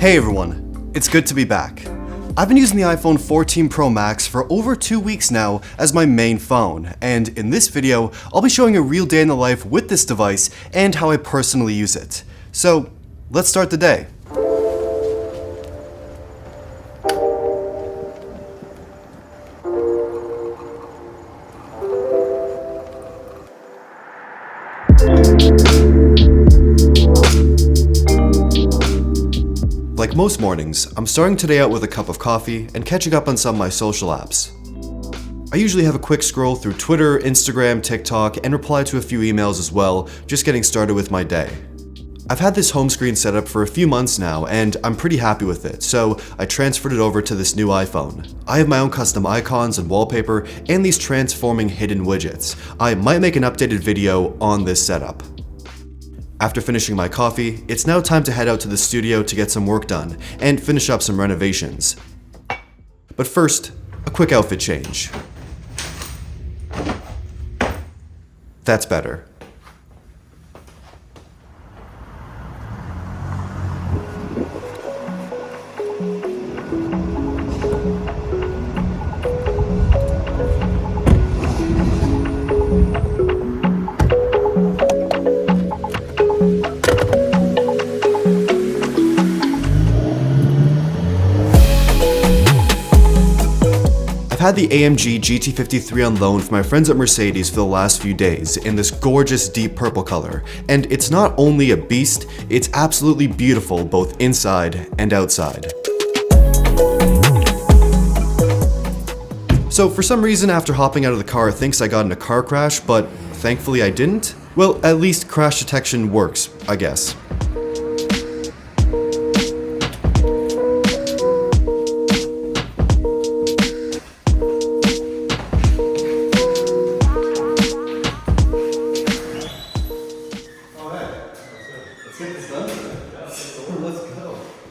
Hey everyone, it's good to be back. I've been using the iPhone 14 Pro Max for over 2 weeks now as my main phone, and in this video, I'll be showing a real day in the life with this device and how I personally use it. So, let's start the day. Like most mornings, I'm starting today out with a cup of coffee and catching up on some of my social apps. I usually have a quick scroll through Twitter, Instagram, TikTok, and reply to a few emails as well, just getting started with my day. I've had this home screen set up for a few months now, and I'm pretty happy with it, so I transferred it over to this new iPhone. I have my own custom icons and wallpaper, and these transforming hidden widgets. I might make an updated video on this setup. After finishing my coffee, it's now time to head out to the studio to get some work done and finish up some renovations. But first, a quick outfit change. That's better. I've had the AMG GT53 on loan from my friends at Mercedes for the last few days in this gorgeous deep purple color, and it's not only a beast, it's absolutely beautiful both inside and outside. So for some reason after hopping out of the car it thinks I got in a car crash, but thankfully I didn't. Well, at least crash detection works, I guess.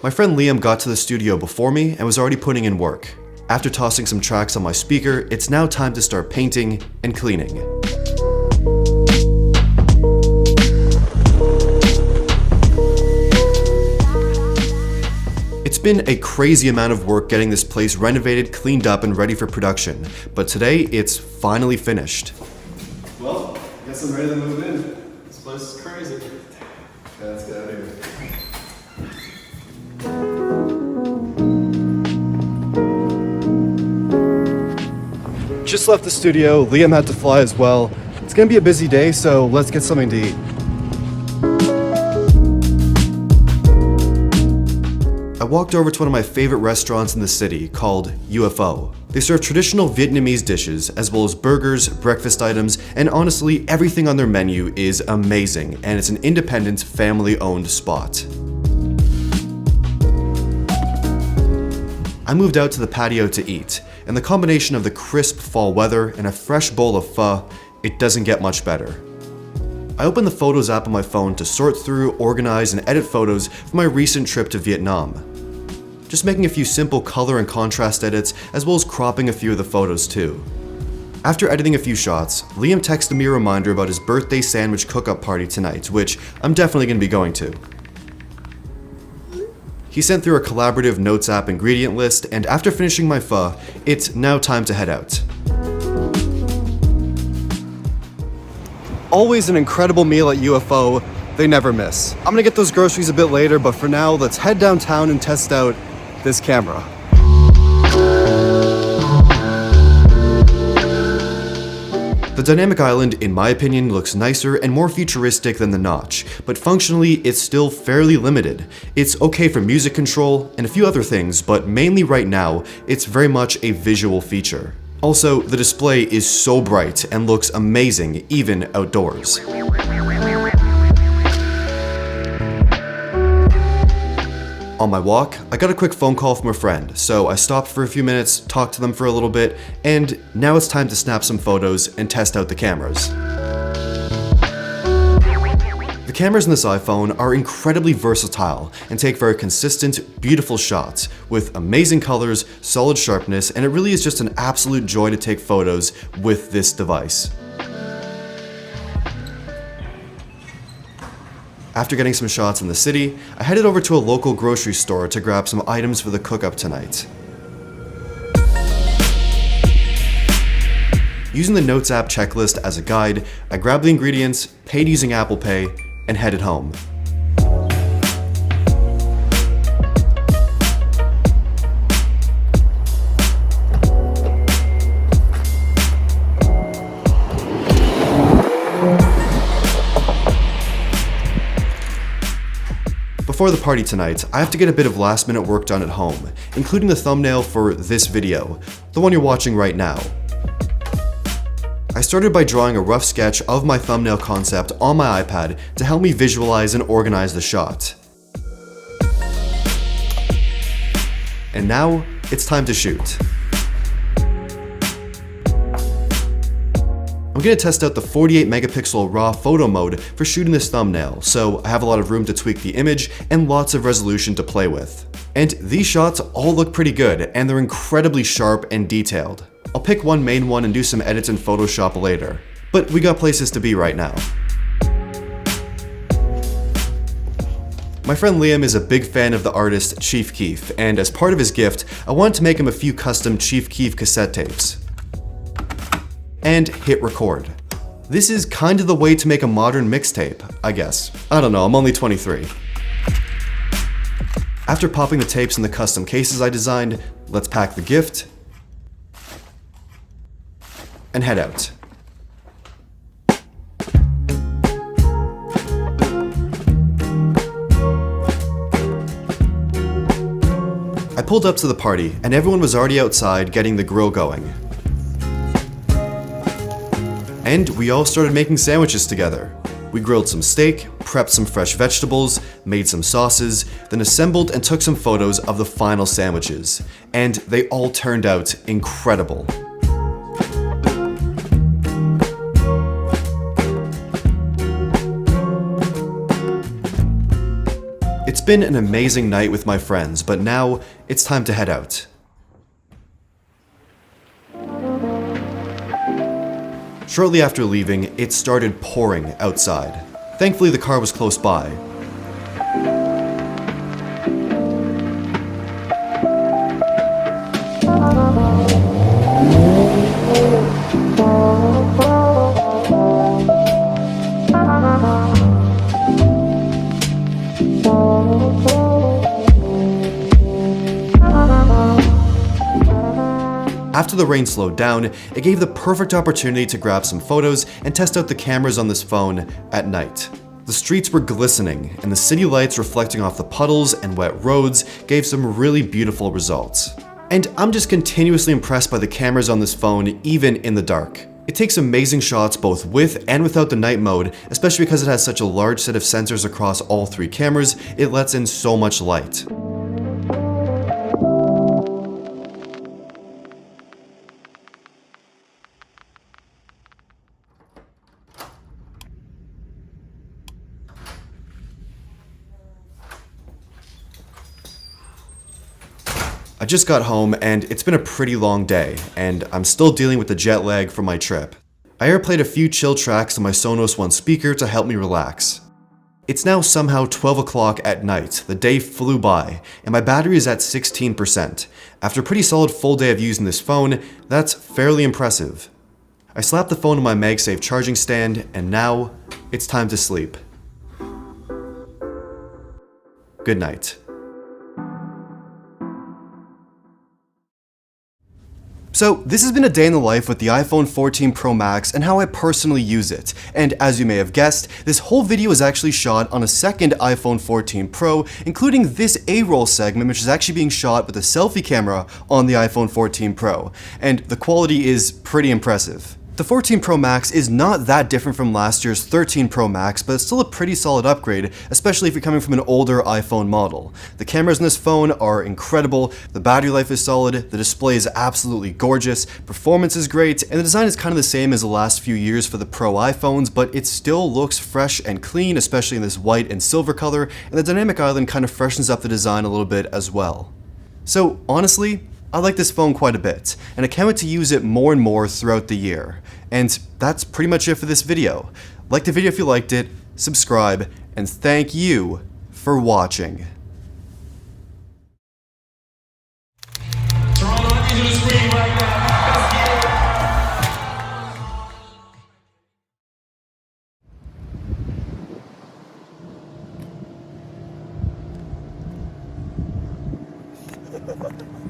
My friend Liam got to the studio before me and was already putting in work. After tossing some tracks on my speaker, it's now time to start painting and cleaning. It's been a crazy amount of work getting this place renovated, cleaned up, and ready for production, but today it's finally finished. Well, I guess I'm ready to move in. This place is crazy. Okay, let's get out of here. Just left the studio, Liam had to fly as well. It's gonna be a busy day, so let's get something to eat. I walked over to one of my favorite restaurants in the city called UFO. They serve traditional Vietnamese dishes as well as burgers, breakfast items, and honestly, everything on their menu is amazing, and it's an independent, family-owned spot. I moved out to the patio to eat, and the combination of the crisp fall weather and a fresh bowl of pho, it doesn't get much better. I opened the Photos app on my phone to sort through, organize, and edit photos from my recent trip to Vietnam. Just making a few simple color and contrast edits, as well as cropping a few of the photos too. After editing a few shots, Liam texted me a reminder about his birthday sandwich cook-up party tonight, which I'm definitely going to be going to. He sent through a collaborative notes app ingredient list, and after finishing my pho, it's now time to head out. Always an incredible meal at UFO, they never miss. I'm gonna get those groceries a bit later, but for now, let's head downtown and test out this camera. The dynamic island, in my opinion, looks nicer and more futuristic than the Notch, but functionally it's still fairly limited. It's okay for music control and a few other things, but mainly right now, it's very much a visual feature. Also, the display is so bright and looks amazing even outdoors. On my walk, I got a quick phone call from a friend, so I stopped for a few minutes, talked to them for a little bit, and now it's time to snap some photos and test out the cameras. The cameras in this iPhone are incredibly versatile and take very consistent, beautiful shots with amazing colors, solid sharpness, and it really is just an absolute joy to take photos with this device. After getting some shots in the city, I headed over to a local grocery store to grab some items for the cook-up tonight. Using the Notes app checklist as a guide, I grabbed the ingredients, paid using Apple Pay, and headed home. Before the party tonight, I have to get a bit of last-minute work done at home, including the thumbnail for this video, the one you're watching right now. I started by drawing a rough sketch of my thumbnail concept on my iPad to help me visualize and organize the shot. And now, it's time to shoot. I'm going to test out the 48 megapixel RAW photo mode for shooting this thumbnail, so I have a lot of room to tweak the image and lots of resolution to play with. And these shots all look pretty good, and they're incredibly sharp and detailed. I'll pick one main one and do some edits in Photoshop later, but we got places to be right now. My friend Liam is a big fan of the artist Chief Keef, and as part of his gift, I wanted to make him a few custom Chief Keef cassette tapes. And hit record. This is kind of the way to make a modern mixtape, I guess. I don't know, I'm only 23. After popping the tapes in the custom cases I designed, let's pack the gift and head out. I pulled up to the party, and everyone was already outside getting the grill going. And we all started making sandwiches together. We grilled some steak, prepped some fresh vegetables, made some sauces, then assembled and took some photos of the final sandwiches. And they all turned out incredible. It's been an amazing night with my friends, but now it's time to head out. Shortly after leaving, it started pouring outside. Thankfully, the car was close by. After the rain slowed down, it gave the perfect opportunity to grab some photos and test out the cameras on this phone at night. The streets were glistening, and the city lights reflecting off the puddles and wet roads gave some really beautiful results. And I'm just continuously impressed by the cameras on this phone, even in the dark. It takes amazing shots both with and without the night mode, especially because it has such a large set of sensors across all three cameras. It lets in so much light. I just got home and it's been a pretty long day, and I'm still dealing with the jet lag from my trip. I airplayed a few chill tracks on my Sonos One speaker to help me relax. It's now somehow 12 o'clock at night, the day flew by, and my battery is at 16%. After a pretty solid full day of using this phone, that's fairly impressive. I slapped the phone on my MagSafe charging stand, and now it's time to sleep. Good night. So this has been a day in the life with the iPhone 14 Pro Max and how I personally use it. And as you may have guessed, this whole video is actually shot on a second iPhone 14 Pro, including this A-roll segment, which is actually being shot with a selfie camera on the iPhone 14 Pro. And the quality is pretty impressive. The 14 Pro Max is not that different from last year's 13 Pro Max, but it's still a pretty solid upgrade, especially if you're coming from an older iPhone model. The cameras in this phone are incredible, the battery life is solid, the display is absolutely gorgeous, performance is great, and the design is kind of the same as the last few years for the Pro iPhones, but it still looks fresh and clean, especially in this white and silver color, and the dynamic island kind of freshens up the design a little bit as well. So honestly, I like this phone quite a bit, and I can't wait to use it more and more throughout the year. And that's pretty much it for this video. Like the video if you liked it, subscribe, and thank you for watching. Toronto, I need you to scream right now. Let's get it. Ha ha ha.